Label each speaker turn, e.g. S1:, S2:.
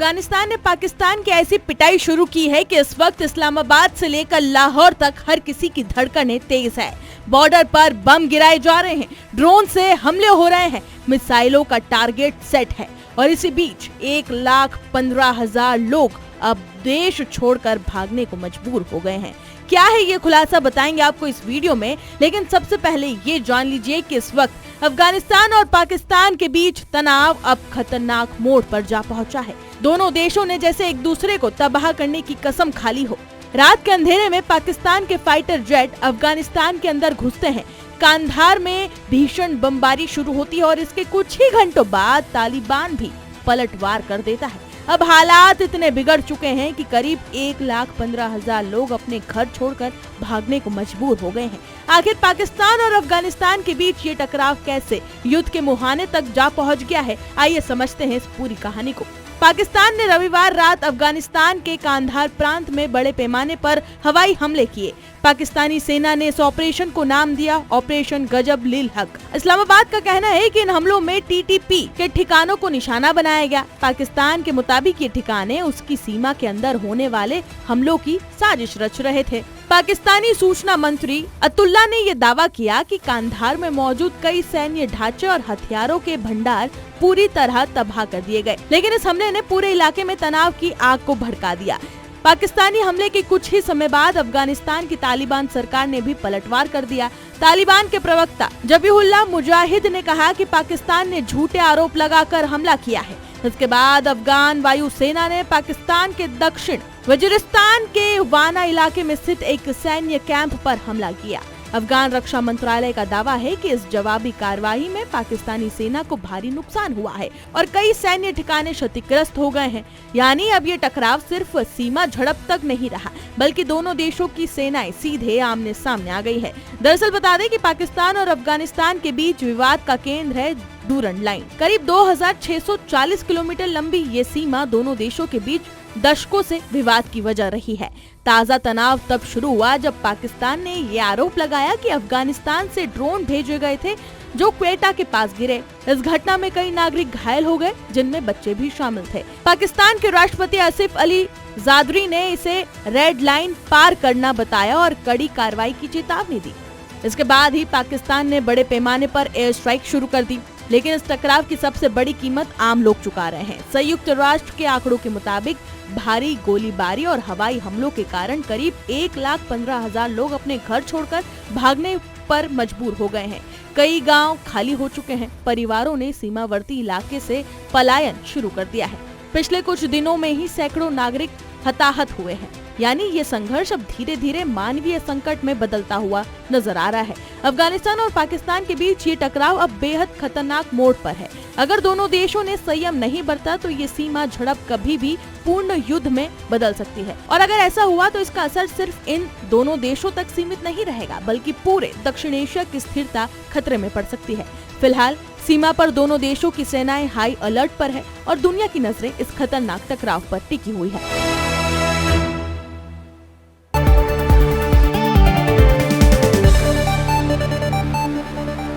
S1: अफगानिस्तान ने पाकिस्तान की ऐसी पिटाई शुरू की है कि इस वक्त इस्लामाबाद से लेकर लाहौर तक हर किसी की धड़कनें तेज है। बॉर्डर पर बम गिराए जा रहे हैं, ड्रोन से हमले हो रहे हैं, मिसाइलों का टारगेट सेट है और इसी बीच 1,15,000 लोग अब देश छोड़कर भागने को मजबूर हो गए हैं। क्या है ये खुलासा बताएंगे आपको इस वीडियो में, लेकिन सबसे पहले ये जान लीजिए कि इस वक्त अफगानिस्तान और पाकिस्तान के बीच तनाव अब खतरनाक मोड़ पर जा पहुंचा है। दोनों देशों ने जैसे एक दूसरे को तबाह करने की कसम खा ली हो। रात के अंधेरे में पाकिस्तान के फाइटर जेट अफगानिस्तान के अंदर घुसते हैं। कांधार में भीषण बमबारी शुरू होती है और इसके कुछ ही घंटों बाद तालिबान भी पलटवार कर देता है। अब हालात इतने बिगड़ चुके हैं कि करीब 1,15,000 लोग अपने घर छोड़कर भागने को मजबूर हो गए हैं। आखिर पाकिस्तान और अफगानिस्तान के बीच ये टकराव कैसे युद्ध के मुहाने तक जा पहुंच गया है, आइए समझते हैं इस पूरी कहानी को। पाकिस्तान ने रविवार रात अफगानिस्तान के कांधार प्रांत में बड़े पैमाने पर हवाई हमले किए। पाकिस्तानी सेना ने इस ऑपरेशन को नाम दिया ऑपरेशन गजब लिल हक। इस्लामाबाद का कहना है कि इन हमलों में टीटीपी के ठिकानों को निशाना बनाया गया। पाकिस्तान के मुताबिक ये ठिकाने उसकी सीमा के अंदर होने वाले हमलों की साजिश रच रहे थे। पाकिस्तानी सूचना मंत्री अतुल्ला ने ये दावा किया कि कांधार में मौजूद कई सैन्य ढांचे और हथियारों के भंडार पूरी तरह तबाह कर दिए गए, लेकिन इस हमले ने पूरे इलाके में तनाव की आग को भड़का दिया। पाकिस्तानी हमले के कुछ ही समय बाद अफगानिस्तान की तालिबान सरकार ने भी पलटवार कर दिया। तालिबान के प्रवक्ता जबीहुल्लाह मुजाहिद ने कहा कि पाकिस्तान ने झूठे आरोप लगाकर हमला किया है। इसके बाद अफगान वायुसेना ने पाकिस्तान के दक्षिण वजीरिस्तान के वाना इलाके में स्थित एक सैन्य कैंप पर हमला किया। अफगान रक्षा मंत्रालय का दावा है कि इस जवाबी कार्रवाई में पाकिस्तानी सेना को भारी नुकसान हुआ है और कई सैन्य ठिकाने क्षतिग्रस्त हो गए हैं। यानी अब ये टकराव सिर्फ सीमा झड़प तक नहीं रहा, बल्कि दोनों देशों की सेनाएं सीधे आमने सामने आ गई है। दरअसल बता दें कि पाकिस्तान और अफगानिस्तान के बीच विवाद का केंद्र है डूरन लाइन। करीब 2,640 किलोमीटर लंबी ये सीमा दोनों देशों के बीच दशकों से विवाद की वजह रही है। ताजा तनाव तब शुरू हुआ जब पाकिस्तान ने ये आरोप लगाया कि अफगानिस्तान से ड्रोन भेजे गए थे जो क्वेटा के पास गिरे। इस घटना में कई नागरिक घायल हो गए, जिनमें बच्चे भी शामिल थे। पाकिस्तान के राष्ट्रपति आसिफ अली जादरी ने इसे रेड लाइन पार करना बताया और कड़ी कार्रवाई की चेतावनी दी। इसके बाद ही पाकिस्तान ने बड़े पैमाने पर एयर स्ट्राइक शुरू कर दी, लेकिन इस टकराव की सबसे बड़ी कीमत आम लोग चुका रहे हैं। संयुक्त राष्ट्र के आंकड़ों के मुताबिक भारी गोलीबारी और हवाई हमलों के कारण करीब 1,15,000 लोग अपने घर छोड़कर भागने पर मजबूर हो गए हैं। कई गांव खाली हो चुके हैं। परिवारों ने सीमावर्ती इलाके से पलायन शुरू कर दिया है। पिछले कुछ दिनों में ही सैकड़ों नागरिक हताहत हुए हैं। यानी ये संघर्ष अब धीरे धीरे मानवीय संकट में बदलता हुआ नजर आ रहा है। अफगानिस्तान और पाकिस्तान के बीच ये टकराव अब बेहद खतरनाक मोड़ पर है। अगर दोनों देशों ने संयम नहीं बरता तो ये सीमा झड़प कभी भी पूर्ण युद्ध में बदल सकती है। और अगर ऐसा हुआ तो इसका असर सिर्फ इन दोनों देशों तक सीमित नहीं रहेगा, बल्कि पूरे दक्षिण एशिया की स्थिरता खतरे में पड़ सकती है। फिलहाल सीमा पर दोनों देशों की सेनाएं हाई अलर्ट पर है और दुनिया की नजरें इस खतरनाक टकराव पर टिकी हुई है।